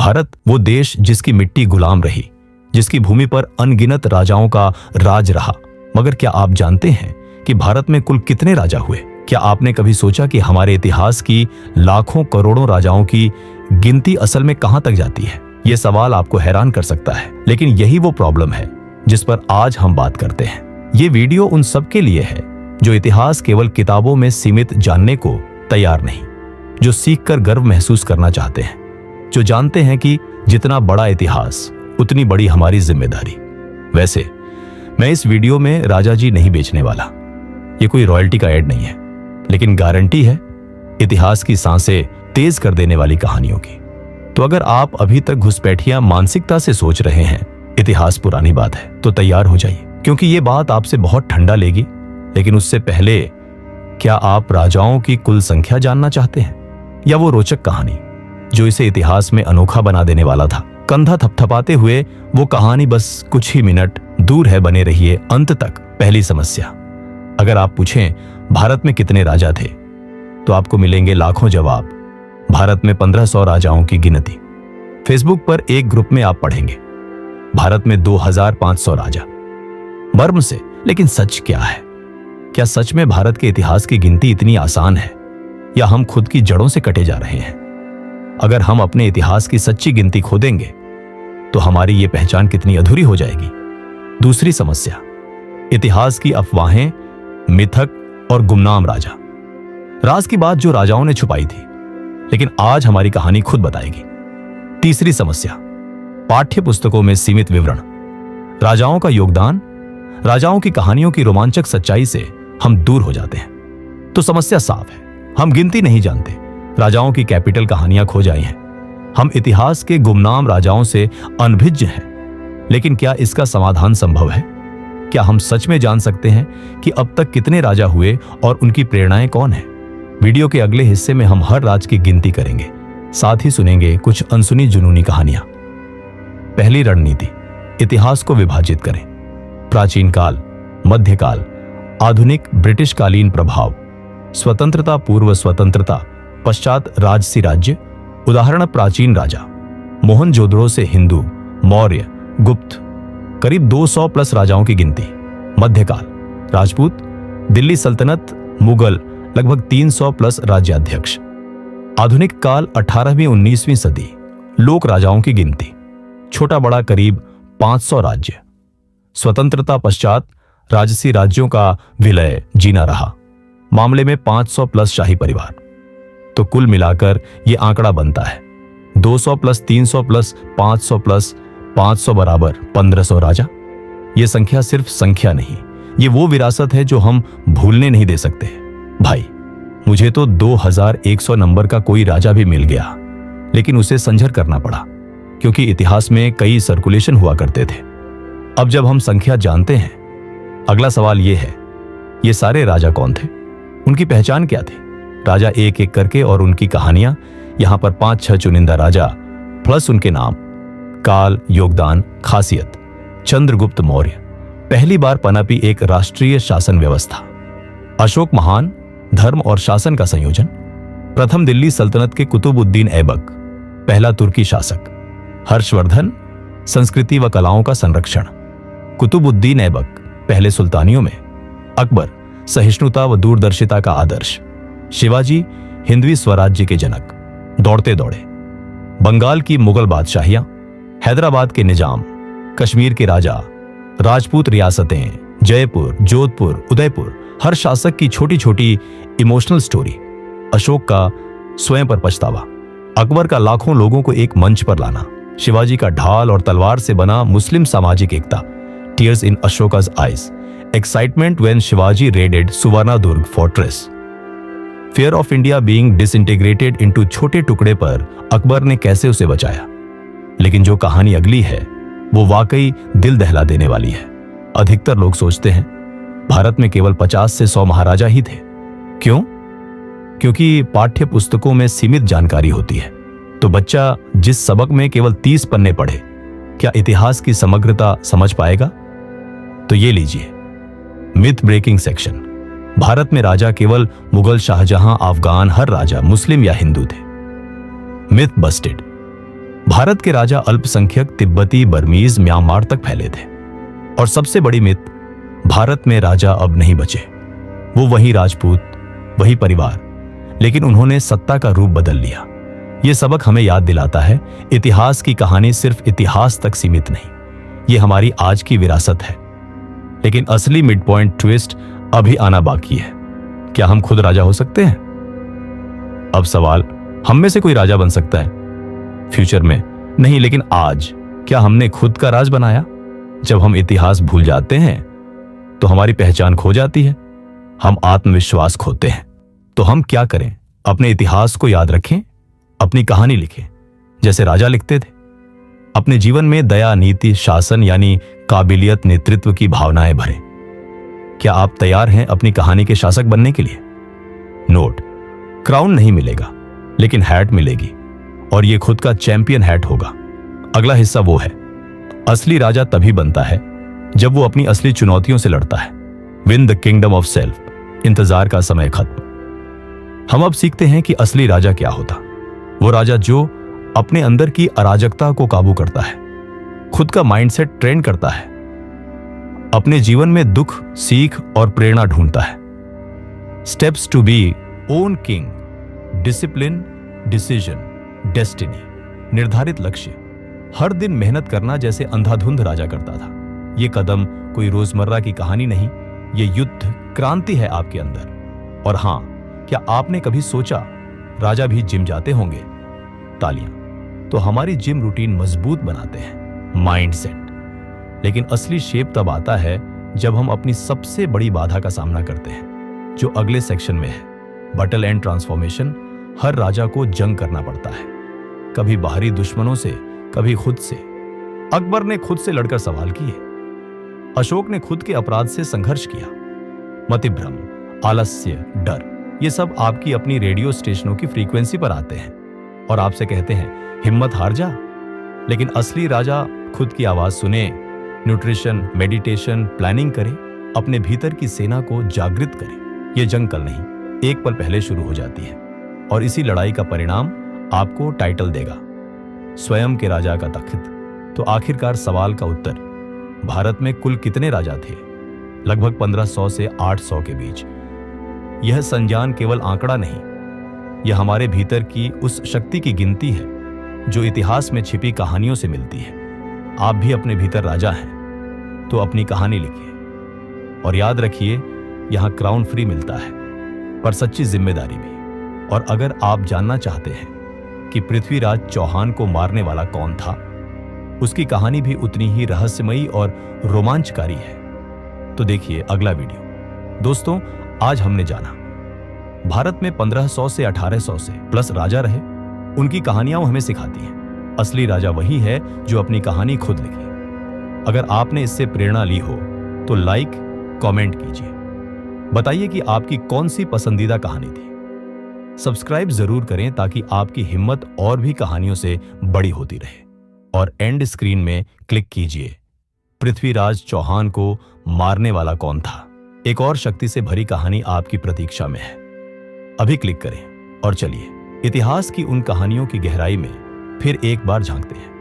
भारत वो देश जिसकी मिट्टी गुलाम रही, जिसकी भूमि पर अनगिनत राजाओं का राज रहा। मगर क्या आप जानते हैं कि भारत में कुल कितने राजा हुए? क्या आपने कभी सोचा कि हमारे इतिहास की लाखों करोड़ों राजाओं की गिनती असल में कहां तक जाती है? यह सवाल आपको हैरान कर सकता है, लेकिन यही वो प्रॉब्लम है जिस पर आज हम बात करते हैं। ये वीडियो उन सब के लिए है जो इतिहास केवल किताबों में सीमित जानने को तैयार नहीं, जो सीखकर गर्व महसूस करना चाहते हैं, जो जानते हैं कि जितना बड़ा इतिहास उतनी बड़ी हमारी जिम्मेदारी। वैसे मैं इस वीडियो में राजा जी नहीं बेचने वाला, ये कोई रॉयल्टी का ऐड नहीं है, लेकिन गारंटी है इतिहास की सांसें तेज कर देने वाली कहानियों की। तो अगर आप अभी तक घुसपैठिया मानसिकता से सोच रहे हैं इतिहास पुरानी बात है, तो तैयार हो जाइए, क्योंकि ये बात आपसे बहुत ठंडा लेगी। लेकिन उससे पहले, क्या आप राजाओं की कुल संख्या जानना चाहते हैं, या वो रोचक कहानी जो इसे इतिहास में अनोखा बना देने वाला था? कंधा थपथपाते हुए वो कहानी बस कुछ ही मिनट दूर है, बने रहिए अंत तक। पहली समस्या, अगर आप पूछें भारत में कितने राजा थे, तो आपको मिलेंगे लाखों जवाब। भारत में 1500 राजाओं की गिनती। फेसबुक पर एक ग्रुप में आप पढ़ेंगे भारत में 2500 राजा। मर्म से, लेकिन सच क्या है? क्या सच में भारत के इतिहास की गिनती इतनी आसान है, या हम खुद की जड़ों से कटे जा रहे हैं? अगर हम अपने इतिहास की सच्ची गिनती खो देंगे तो हमारी ये पहचान कितनी अधूरी हो जाएगी। दूसरी समस्या, इतिहास की अफवाहें, मिथक और गुमनाम राजा। राज की बात जो राजाओं ने छुपाई थी, लेकिन आज हमारी कहानी खुद बताएगी। तीसरी समस्या, पाठ्य पुस्तकों में सीमित विवरण, राजाओं का योगदान, राजाओं की कहानियों की रोमांचक सच्चाई से हम दूर हो जाते हैं। तो समस्या साफ है, हम गिनती नहीं जानते, राजाओं की कैपिटल कहानियां खो जाई हैं, हम इतिहास के गुमनाम राजाओं से अनभिज्ञ हैं। लेकिन क्या इसका समाधान संभव है? क्या हम सच में जान सकते हैं कि अब तक कितने राजा हुए और उनकी प्रेरणाएं कौन है? वीडियो के अगले हिस्से में हम हर राज की गिनती करेंगे, साथ ही सुनेंगे कुछ अनसुनी जुनूनी कहानियां। पहली रणनीति, इतिहास को विभाजित करें। प्राचीन काल, मध्यकाल, आधुनिक ब्रिटिश कालीन प्रभाव, स्वतंत्रता पूर्व स्वतंत्रता, पश्चात राजसी राज्य। उदाहरण, प्राचीन राजा, मोहनजोदड़ो से हिंदू, मौर्य, गुप्त, करीब 200 प्लस राजाओं की गिनती। मध्यकाल, राजपूत, दिल्ली सल्तनत, मुगल, लगभग 300 प्लस राज्याध्यक्ष। आधुनिक काल, 18वीं 19वीं सदी, लोक राजाओं की गिनती, छोटा बड़ा करीब 500 राज्य। स्वतंत्रता पश्चात राजसी राज्यों का विलय जीना रहा, मामले में 500 प्लस शाही परिवार। तो कुल मिलाकर यह आंकड़ा बनता है 200 प्लस 300 प्लस 500 प्लस 500 बराबर 1500 राजा। यह संख्या सिर्फ संख्या नहीं, ये वो विरासत है जो हम भूलने नहीं दे सकते। भाई, मुझे तो 2100 नंबर का कोई राजा भी मिल गया, लेकिन उसे संझर करना पड़ा, क्योंकि इतिहास में कई सर्कुलेशन हुआ करते थे। अब जब हम संख्या जानते हैं, अगला सवाल यह है, ये सारे राजा कौन थे? उनकी पहचान क्या थी? राजा एक एक करके और उनकी कहानियां। यहां पर 5-6 चुनिंदा राजा प्लस उनके नाम, काल, योगदान, खासियत। चंद्रगुप्त मौर्य, पहली बार पनपी एक राष्ट्रीय शासन व्यवस्था। अशोक महान, धर्म और शासन का संयोजन। प्रथम दिल्ली सल्तनत के कुतुबुद्दीन ऐबक, पहला तुर्की शासक। हर्षवर्धन, संस्कृति व कलाओं का संरक्षण। कुतुबुद्दीन ऐबक, पहले सुल्तानियों में। अकबर, सहिष्णुता व दूरदर्शिता का आदर्श। शिवाजी, हिंदवी स्वराज्य के जनक, दौड़ते दौड़े। बंगाल की मुगल बादशाहियां, हैदराबाद के निजाम, कश्मीर के राजा, राजपूत रियासतें, जयपुर, जोधपुर, उदयपुर। हर शासक की छोटी छोटी इमोशनल स्टोरी। अशोक का स्वयं पर पछतावा। अकबर का लाखों लोगों को एक मंच पर लाना। शिवाजी का ढाल और तलवार से बना मुस्लिम सामाजिक एकता। Tears in Ashoka's eyes. Excitement when Shivaji raided Suvarnadurg fortress. Fear of India being disintegrated into छोटे टुकड़े पर अकबर ने कैसे उसे बचाया। लेकिन जो कहानी अगली है वो वाकई दिल दहला देने वाली है। अधिकतर लोग सोचते हैं भारत में केवल 50 से 100 महाराजा ही थे। क्यों? क्योंकि पाठ्य पुस्तकों में सीमित जानकारी होती है। तो बच्चा जिस सबक में केवल 30 पन्ने पढ़े, क्या इतिहास की समग्रता समझ पाएगा? तो ये लीजिए मिथ ब्रेकिंग सेक्शन। भारत में राजा केवल मुगल, शाहजहां, अफगान, हर राजा मुस्लिम या हिंदू थे। Myth Busted. भारत के राजा अल्पसंख्यक तिब्बती, बर्मीज, म्यांमार तक फैले थे। और सबसे बड़ी मिथ, भारत में राजा अब नहीं बचे। वो वही राजपूत, वही परिवार, लेकिन उन्होंने सत्ता का रूप बदल लिया। ये सबक हमें याद दिलाता है, इतिहास की कहानी सिर्फ इतिहास तक सीमित नहीं, ये हमारी आज की विरासत है। लेकिन असली मिड पॉइंट ट्विस्ट अभी आना बाकी है। क्या हम खुद राजा हो सकते हैं? अब सवाल, हम में से कोई राजा बन सकता है फ्यूचर में? नहीं, लेकिन आज क्या हमने खुद का राज बनाया? जब हम इतिहास भूल जाते हैं तो हमारी पहचान खो जाती है, हम आत्मविश्वास खोते हैं। तो हम क्या करें? अपने इतिहास को याद रखें, अपनी कहानी लिखें जैसे राजा लिखते थे। अपने जीवन में दया, नीति, शासन यानी काबिलियत, नेतृत्व की भावनाएं भरें। क्या आप तैयार हैं अपनी कहानी के शासक बनने के लिए? नोट, क्राउन नहीं मिलेगा, लेकिन हैट मिलेगी, और यह खुद का चैंपियन हैट होगा। अगला हिस्सा वो है, असली राजा तभी बनता है जब वो अपनी असली चुनौतियों से लड़ता है। Win the kingdom of self. इंतजार का समय खत्म। हम अब सीखते हैं कि असली राजा क्या होता। वो राजा जो अपने अंदर की अराजकता को काबू करता है, खुद का माइंडसेट ट्रेन करता है, अपने जीवन में दुख, सीख और प्रेरणा ढूंढता है। Steps to be own king: discipline, decision, destiny. निर्धारित लक्ष्य, हर दिन मेहनत करना जैसे अंधाधुंध राजा करता था। ये कदम कोई रोजमर्रा की कहानी नहीं, ये युद्ध क्रांति है आपके अंदर। और हां, क्या आपने कभी सोचा राजा भी जिम जाते होंगे? तालियां। तो हमारी जिम रूटीन मजबूत बनाते हैं माइंडसेट। लेकिन असली शेप तब आता है जब हम अपनी सबसे बड़ी बाधा का सामना करते हैं, जो अगले सेक्शन में है, बटल एंड ट्रांसफॉर्मेशन। हर राजा को जंग करना पड़ता है, कभी बाहरी दुश्मनों से, कभी खुद से। अकबर ने खुद से लड़कर सवाल किए, अशोक ने खुद के अपराध से संघर्ष किया। मतिभ्रम, आलस्य, डर, ये सब आपकी अपनी रेडियो स्टेशनों की फ्रीक्वेंसी पर आते हैं और आपसे कहते हैं हिम्मत हार जा। लेकिन असली राजा खुद की आवाज सुने, न्यूट्रिशन, मेडिटेशन, प्लानिंग करे, अपने भीतर की सेना को जागृत करे। ये जंग कल नहीं, एक पल पहले शुरू हो जाती है, और इसी लड़ाई का परिणाम आपको टाइटल देगा, स्वयं के राजा का तख्त। तो आखिरकार सवाल का उत्तर, भारत में कुल कितने राजा थे? लगभग 1500 से 800 के बीच। यह संज्ञान केवल आंकड़ा नहीं, यह हमारे भीतर की उस शक्ति की गिनती है जो इतिहास में छिपी कहानियों से मिलती है। आप भी अपने भीतर राजा हैं, तो अपनी कहानी लिखिए। और याद रखिए, यहां क्राउन फ्री मिलता है, पर सच्ची जिम्मेदारी भी। और अगर आप जानना चाहते हैं कि पृथ्वीराज चौहान को मारने वाला कौन था, उसकी कहानी भी उतनी ही रहस्यमयी और रोमांचकारी है, तो देखिए अगला वीडियो। दोस्तों, आज हमने जाना भारत में 1500 से 1800 से प्लस राजा रहे। उनकी कहानियां हमें सिखाती हैं असली राजा वही है जो अपनी कहानी खुद लिखे। अगर आपने इससे प्रेरणा ली हो तो लाइक, कमेंट कीजिए, बताइए कि आपकी कौन सी पसंदीदा कहानी थी। सब्सक्राइब जरूर करें ताकि आपकी हिम्मत और भी कहानियों से बड़ी होती रहे। और एंड स्क्रीन में क्लिक कीजिए, पृथ्वीराज चौहान को मारने वाला कौन था। एक और शक्ति से भरी कहानी आपकी प्रतीक्षा में है। अभी क्लिक करें और चलिए इतिहास की उन कहानियों की गहराई में फिर एक बार झांकते हैं।